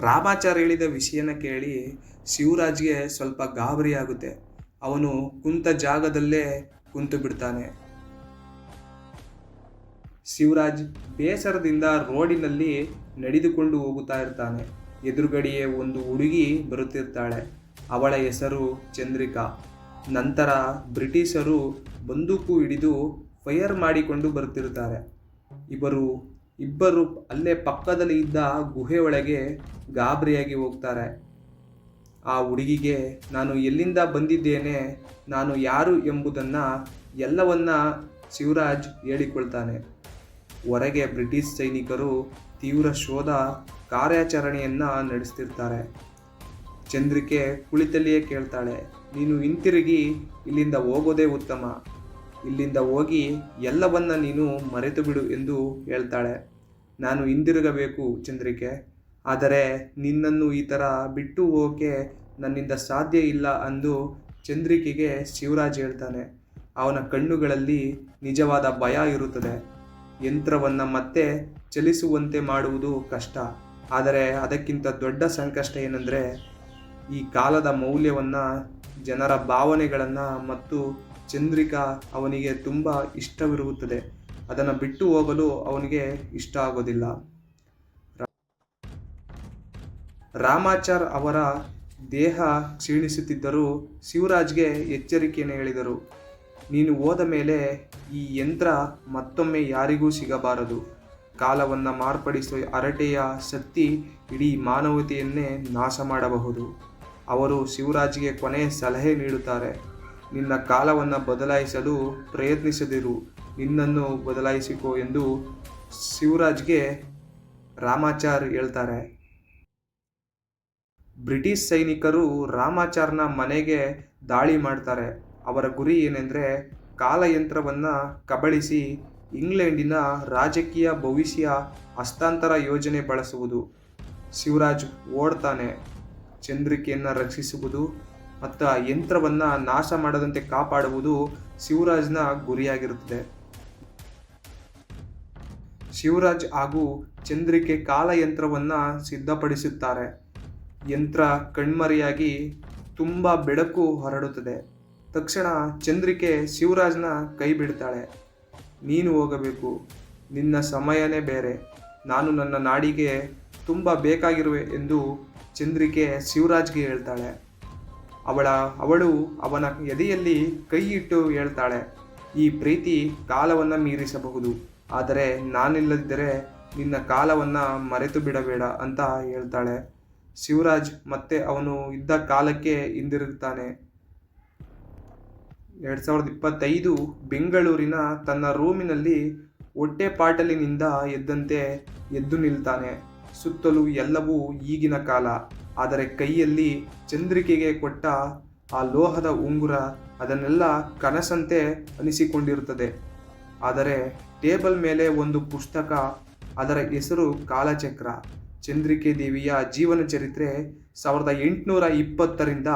ರಾಮಾಚಾರ್ ಹೇಳಿದ ವಿಷಯನ ಕೇಳಿ ಶಿವರಾಜ್ಗೆ ಸ್ವಲ್ಪ ಗಾಬರಿ ಆಗುತ್ತೆ. ಅವನು ಕುಂತ ಜಾಗದಲ್ಲೇ ಕುಂತು ಬಿಡ್ತಾನೆ. ಶಿವರಾಜ್ ಬೇಸರದಿಂದ ರೋಡಿನಲ್ಲಿ ನಡೆದುಕೊಂಡು ಹೋಗುತ್ತಾ ಇರ್ತಾನೆ. ಎದುರುಗಡೆಯೇ ಒಂದು ಹುಡುಗಿ ಬರುತ್ತಿರ್ತಾಳೆ. ಅವಳ ಹೆಸರು ಚಂದ್ರಿಕಾ. ನಂತರ ಬ್ರಿಟಿಷರು ಬಂದೂಕು ಹಿಡಿದು ಫೈರ್ ಮಾಡಿಕೊಂಡು ಬರ್ತಿರ್ತಾರೆ. ಇಬ್ಬರು ಅಲ್ಲೇ ಪಕ್ಕದಲ್ಲಿ ಇದ್ದ ಗುಹೆಯೊಳಗೆ ಗಾಬರಿಯಾಗಿ ಹೋಗ್ತಾರೆ. ಆ ಹುಡುಗಿಗೆ ನಾನು ಎಲ್ಲಿಂದ ಬಂದಿದ್ದೇನೆ, ನಾನು ಯಾರು ಎಂಬುದನ್ನು ಎಲ್ಲವನ್ನ ಶಿವರಾಜ್ ಹೇಳಿಕೊಳ್ತಾನೆ. ಹೊರಗೆ ಬ್ರಿಟಿಷ್ ಸೈನಿಕರು ತೀವ್ರ ಶೋಧ ಕಾರ್ಯಾಚರಣೆಯನ್ನು ನಡೆಸ್ತಿರ್ತಾರೆ. ಚಂದ್ರಿಕೆ ಕುಳಿತಲ್ಲಿಯೇ ಕೇಳ್ತಾಳೆ, ನೀನು ಹಿಂತಿರುಗಿ ಇಲ್ಲಿಂದ ಹೋಗೋದೇ ಉತ್ತಮ. ಇಲ್ಲಿಂದ ಹೋಗಿ ಎಲ್ಲವನ್ನ ನೀನು ಮರೆತು ಬಿಡು ಎಂದು ಹೇಳ್ತಾಳೆ. ನಾನು ಹಿಂದಿರುಗಬೇಕು ಚಂದ್ರಿಕೆ, ಆದರೆ ನಿನ್ನನ್ನು ಈ ಥರ ಬಿಟ್ಟು ಹೋಗೋಕ್ಕೆ ನನ್ನಿಂದ ಸಾಧ್ಯ ಇಲ್ಲ ಎಂದು ಚಂದ್ರಿಕೆಗೆ ಶಿವರಾಜ್ ಹೇಳ್ತಾನೆ. ಅವನ ಕಣ್ಣುಗಳಲ್ಲಿ ನಿಜವಾದ ಭಯ ಇರುತ್ತದೆ. ಯಂತ್ರವನ್ನು ಮತ್ತೆ ಚಲಿಸುವಂತೆ ಮಾಡುವುದು ಕಷ್ಟ, ಆದರೆ ಅದಕ್ಕಿಂತ ದೊಡ್ಡ ಸಂಕಷ್ಟ ಏನೆಂದರೆ ಈ ಕಾಲದ ಮೌಲ್ಯವನ್ನು, ಜನರ ಭಾವನೆಗಳನ್ನು ಮತ್ತು ಚಂದ್ರಿಕಾ ಅವನಿಗೆ ತುಂಬ ಇಷ್ಟವಿರುತ್ತದೆ. ಅದನ್ನು ಬಿಟ್ಟು ಹೋಗಲು ಅವನಿಗೆ ಇಷ್ಟ ಆಗೋದಿಲ್ಲ. ರಾಮಾಚಾರ್ ಅವರ ದೇಹ ಕ್ಷೀಣಿಸುತ್ತಿದ್ದರೂ ಶಿವರಾಜ್ಗೆ ಎಚ್ಚರಿಕೆಯನ್ನು ಹೇಳಿದರು. ನೀನು ಹೋದ ಮೇಲೆ ಈ ಯಂತ್ರ ಮತ್ತೊಮ್ಮೆ ಯಾರಿಗೂ ಸಿಗಬಾರದು. ಕಾಲವನ್ನು ಮಾರ್ಪಡಿಸುವ ಹರಟೆಯ ಶಕ್ತಿ ಇಡೀ ಮಾನವತೆಯನ್ನೇ ನಾಶ ಮಾಡಬಹುದು. ಅವರು ಶಿವರಾಜ್ಗೆ ಕೊನೆಯ ಸಲಹೆ ನೀಡುತ್ತಾರೆ. ನಿನ್ನ ಕಾಲವನ್ನು ಬದಲಾಯಿಸಲು ಪ್ರಯತ್ನಿಸದಿರು, ನಿನ್ನನ್ನು ಬದಲಾಯಿಸಿಕೋ ಎಂದು ಶಿವರಾಜ್ಗೆ ರಾಮಾಚಾರ್ ಹೇಳ್ತಾರೆ. ಬ್ರಿಟಿಷ್ ಸೈನಿಕರು ರಾಮಾಚಾರ್ನ ಮನೆಗೆ ದಾಳಿ ಮಾಡ್ತಾರೆ. ಅವರ ಗುರಿ ಏನೆಂದರೆ ಕಾಲಯಂತ್ರವನ್ನು ಕಬಳಿಸಿ ಇಂಗ್ಲೆಂಡಿನ ರಾಜಕೀಯ ಭವಿಷ್ಯ ಹಸ್ತಾಂತರ ಯೋಜನೆ ಬಳಸುವುದು. ಶಿವರಾಜ್ ಓಡ್ತಾನೆ. ಚಂದ್ರಿಕೆಯನ್ನು ರಕ್ಷಿಸುವುದು ಮತ್ತು ಆ ಯಂತ್ರವನ್ನು ನಾಶ ಮಾಡದಂತೆ ಕಾಪಾಡುವುದು ಶಿವರಾಜ್ನ ಗುರಿಯಾಗಿರುತ್ತದೆ. ಶಿವರಾಜ್ ಹಾಗೂ ಚಂದ್ರಿಕೆ ಕಾಲಯಂತ್ರವನ್ನು ಸಿದ್ಧಪಡಿಸುತ್ತಾರೆ. ಯಂತ್ರ ಕಣ್ಮರೆಯಾಗಿ ತುಂಬ ಬೆಳಕು ಹರಡುತ್ತದೆ. ತಕ್ಷಣ ಚಂದ್ರಿಕೆ ಶಿವರಾಜ್ನ ಕೈ ಬಿಡ್ತಾಳೆ. ನೀನು ಹೋಗಬೇಕು, ನಿನ್ನ ಸಮಯನೇ ಬೇರೆ, ನಾನು ನನ್ನ ನಾಡಿಗೆ ತುಂಬ ಬೇಕಾಗಿರುವೆ ಎಂದು ಚಂದ್ರಿಕೆ ಶಿವರಾಜ್ಗೆ ಹೇಳ್ತಾಳೆ. ಅವಳು ಅವನ ಎದೆಯಲ್ಲಿ ಕೈ ಇಟ್ಟು ಹೇಳ್ತಾಳೆ, ಈ ಪ್ರೀತಿ ಕಾಲವನ್ನು ಮೀರಿಸಬಹುದು, ಆದರೆ ನಾನಿಲ್ಲದಿದ್ದರೆ ನಿನ್ನ ಕಾಲವನ್ನು ಮರೆತು ಬಿಡಬೇಡ ಅಂತ ಹೇಳ್ತಾಳೆ. ಶಿವರಾಜ್ ಮತ್ತೆ ಅವನು ಇದ್ದ ಕಾಲಕ್ಕೆ ಹಿಂದಿರುಗುತ್ತಾನೆ. 2025 ಬೆಂಗಳೂರಿನ ತನ್ನ ರೂಮಿನಲ್ಲಿ ಹೊಟ್ಟೆಪಾಟಲಿನಿಂದ ಎದ್ದಂತೆ ಎದ್ದು ನಿಲ್ತಾನೆ. ಸುತ್ತಲೂ ಎಲ್ಲವೂ ಈಗಿನ ಕಾಲ, ಆದರೆ ಕೈಯಲ್ಲಿ ಚಂದ್ರಿಕೆಗೆ ಕೊಟ್ಟ ಆ ಲೋಹದ ಉಂಗುರ ಅದನ್ನೆಲ್ಲ ಕನಸಂತೆ ಅನಿಸಿಕೊಂಡಿರುತ್ತದೆ. ಆದರೆ ಟೇಬಲ್ ಮೇಲೆ ಒಂದು ಪುಸ್ತಕ, ಅದರ ಹೆಸರು ಕಾಲಚಕ್ರ. ಚಂದ್ರಿಕೆ ದೇವಿಯ ಜೀವನ ಚರಿತ್ರೆ 1820ರಿಂದ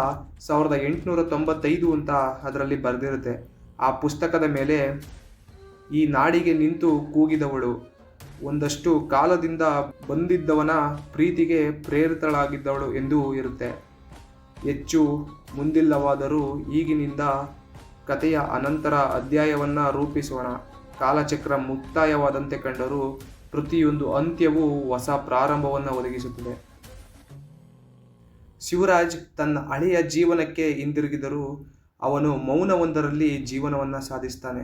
1895 ಅಂತ ಅದರಲ್ಲಿ ಬರೆದಿರುತ್ತೆ. ಆ ಪುಸ್ತಕದ ಮೇಲೆ ಈ ನಾಡಿಗೆ ನಿಂತು ಕೂಗಿದವಳು, ಒಂದಷ್ಟು ಕಾಲದಿಂದ ಬಂದಿದ್ದವನ ಪ್ರೀತಿಗೆ ಪ್ರೇರಿತಳಾಗಿದ್ದವಳು ಎಂದು ಇರುತ್ತೆ. ಹೆಚ್ಚು ಮುಂದಿಲ್ಲವಾದರೂ ಈಗಿನಿಂದ ಕಥೆಯ ಅನಂತರ ಅಧ್ಯಾಯವನ್ನು ರೂಪಿಸೋಣ. ಕಾಲಚಕ್ರ ಮುಕ್ತಾಯವಾದಂತೆ ಕಂಡರೂ ಪ್ರತಿಯೊಂದು ಅಂತ್ಯವೂ ಹೊಸ ಪ್ರಾರಂಭವನ್ನು ಒದಗಿಸುತ್ತದೆ. ಶಿವರಾಜ್ ತನ್ನ ಹಳೆಯ ಜೀವನಕ್ಕೆ ಹಿಂದಿರುಗಿದರೂ ಅವನು ಮೌನವೊಂದರಲ್ಲಿ ಜೀವನವನ್ನು ಸಾಧಿಸ್ತಾನೆ.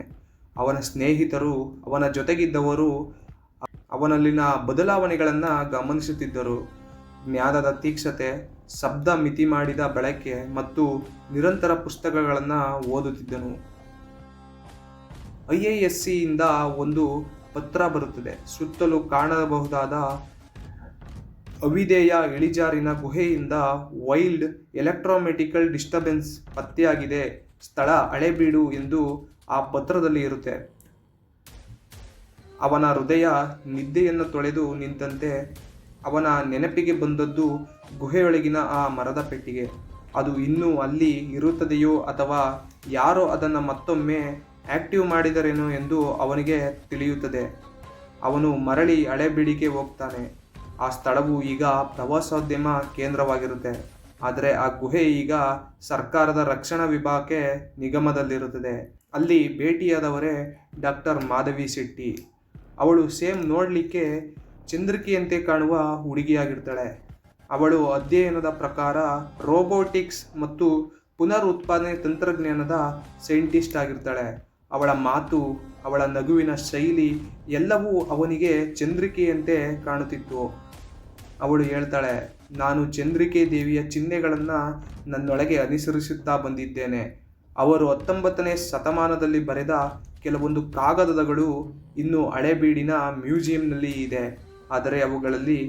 ಅವನ ಸ್ನೇಹಿತರು, ಅವನ ಜೊತೆಗಿದ್ದವರು ಅವನಲ್ಲಿನ ಬದಲಾವಣೆಗಳನ್ನು ಗಮನಿಸುತ್ತಿದ್ದರು. ಜ್ಞಾನದ ತೀಕ್ಷ್ಣತೆ, ಶಬ್ದ ಮಿತಿ ಮಾಡಿದ ಬಳಕೆ ಮತ್ತು ನಿರಂತರ ಪುಸ್ತಕಗಳನ್ನು ಓದುತ್ತಿದ್ದನು. IIScಯಿಂದ ಒಂದು ಪತ್ರ ಬರುತ್ತದೆ. ಸುತ್ತಲೂ ಕಾಣಬಹುದಾದ ಅವಿಧೇಯ ಇಳಿಜಾರಿನ ಗುಹೆಯಿಂದ ವೈಲ್ಡ್ ಎಲೆಕ್ಟ್ರೋಮೆಟಿಕಲ್ ಡಿಸ್ಟರ್ಬೆನ್ಸ್ ಪತ್ತೆಯಾಗಿದೆ, ಸ್ಥಳ ಹಳೇಬೀಡು ಎಂದು ಆ ಪತ್ರದಲ್ಲಿ ಇರುತ್ತೆ. ಅವನ ಹೃದಯ ನಿದ್ದೆಯನ್ನು ತೊಳೆದು ನಿಂತಂತೆ. ಅವನ ನೆನಪಿಗೆ ಬಂದದ್ದು ಗುಹೆಯೊಳಗಿನ ಆ ಮರದ ಪೆಟ್ಟಿಗೆ. ಅದು ಇನ್ನೂ ಅಲ್ಲಿ ಇರುತ್ತದೆಯೋ ಅಥವಾ ಯಾರೋ ಅದನ್ನು ಮತ್ತೊಮ್ಮೆ ಆಕ್ಟಿವ್ ಮಾಡಿದರೇನೋ ಎಂದು ಅವನಿಗೆ ತಿಳಿಯುತ್ತದೆ. ಅವನು ಮರಳಿ ಹಳೇಬೀಡಿಗೆ ಹೋಗ್ತಾನೆ. ಆ ಸ್ಥಳವು ಈಗ ಪ್ರವಾಸೋದ್ಯಮ ಕೇಂದ್ರವಾಗಿರುತ್ತೆ. ಆದರೆ ಆ ಗುಹೆ ಈಗ ಸರ್ಕಾರದ ರಕ್ಷಣಾ ವಿಭಾಗಕ್ಕೆ ನಿಗಮದಲ್ಲಿರುತ್ತದೆ. ಅಲ್ಲಿ ಭೇಟಿಯಾದವರೇ ಡಾಕ್ಟರ್ ಮಾಧವಿ ಶೆಟ್ಟಿ. ಅವಳು ಸೇಮ್ ನೋಡಲಿಕ್ಕೆ ಚಂದ್ರಿಕೆಯಂತೆ ಕಾಣುವ ಹುಡುಗಿಯಾಗಿರ್ತಾಳೆ. ಅವಳು ಅಧ್ಯಯನದ ಪ್ರಕಾರ ರೋಬೋಟಿಕ್ಸ್ ಮತ್ತು ಪುನರ್ ಉತ್ಪಾದನೆ ತಂತ್ರಜ್ಞಾನದ ಸೈಂಟಿಸ್ಟ್ ಆಗಿರ್ತಾಳೆ. ಅವಳ ಮಾತು, ಅವಳ ನಗುವಿನ ಶೈಲಿ ಎಲ್ಲವೂ ಅವನಿಗೆ ಚಂದ್ರಿಕೆಯಂತೆ ಕಾಣುತ್ತಿತ್ತು. ಅವಳು ಹೇಳ್ತಾಳೆ, ನಾನು ಚಂದ್ರಿಕೆ ದೇವಿಯ ಚಿಹ್ನೆಗಳನ್ನು ನನ್ನೊಳಗೆ ಅನುಸರಿಸುತ್ತಾ ಬಂದಿದ್ದೇನೆ. ಅವರು 19ನೇ ಶತಮಾನದಲ್ಲಿ ಬರೆದ ಕೆಲವೊಂದು ಕಾಗದಗಳು ಇನ್ನೂ ಹಳೇಬೀಡಿನ ಮ್ಯೂಸಿಯಂನಲ್ಲಿ ಇದೆ. ಆದರೆ ಅವುಗಳಲ್ಲಿ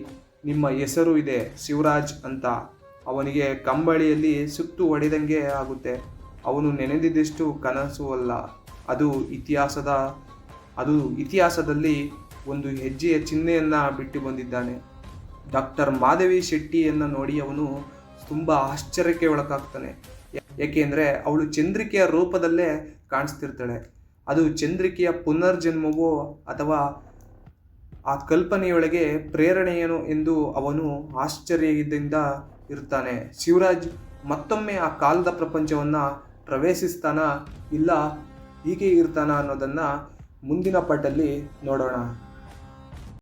ನಿಮ್ಮ ಹೆಸರು ಇದೆ, ಶಿವರಾಜ್ ಅಂತ. ಅವನಿಗೆ ಕಂಬಳಿಯಲ್ಲಿ ಸುತ್ತು ಹೊಡೆದಂಗೆ ಆಗುತ್ತೆ. ಅವನು ನೆನೆದಿದ್ದಷ್ಟು ಕನಸು ಅಲ್ಲ, ಅದು ಇತಿಹಾಸದಲ್ಲಿ ಒಂದು ಹೆಜ್ಜೆಯ ಚಿಹ್ನೆಯನ್ನು ಬಿಟ್ಟು ಬಂದಿದ್ದಾನೆ. ಡಾಕ್ಟರ್ ಮಾಧವಿ ಶೆಟ್ಟಿಯನ್ನು ನೋಡಿ ಅವನು ತುಂಬ ಆಶ್ಚರ್ಯಕ್ಕೆ ಒಳಗಾಗ್ತಾನೆ. ಏಕೆಂದರೆ ಅವಳು ಚಂದ್ರಿಕೆಯ ರೂಪದಲ್ಲೇ ಕಾಣಿಸ್ತಿರ್ತಾಳೆ. ಅದು ಚಂದ್ರಿಕೆಯ ಪುನರ್ಜನ್ಮವೋ ಅಥವಾ ಆ ಕಲ್ಪನೆಯೊಳಗೆ ಪ್ರೇರಣೆಯೇನು ಎಂದು ಅವನು ಆಶ್ಚರ್ಯದಿಂದ ಇರ್ತಾನೆ. ಶಿವರಾಜ್ ಮತ್ತೊಮ್ಮೆ ಆ ಕಾಲದ ಪ್ರಪಂಚವನ್ನು ಪ್ರವೇಶಿಸ್ತಾನ, ಇಲ್ಲ ಹೀಗೆ ಇರ್ತಾನ ಅನ್ನೋದನ್ನು ಮುಂದಿನ ಪಾಠದಲ್ಲಿ ನೋಡೋಣ.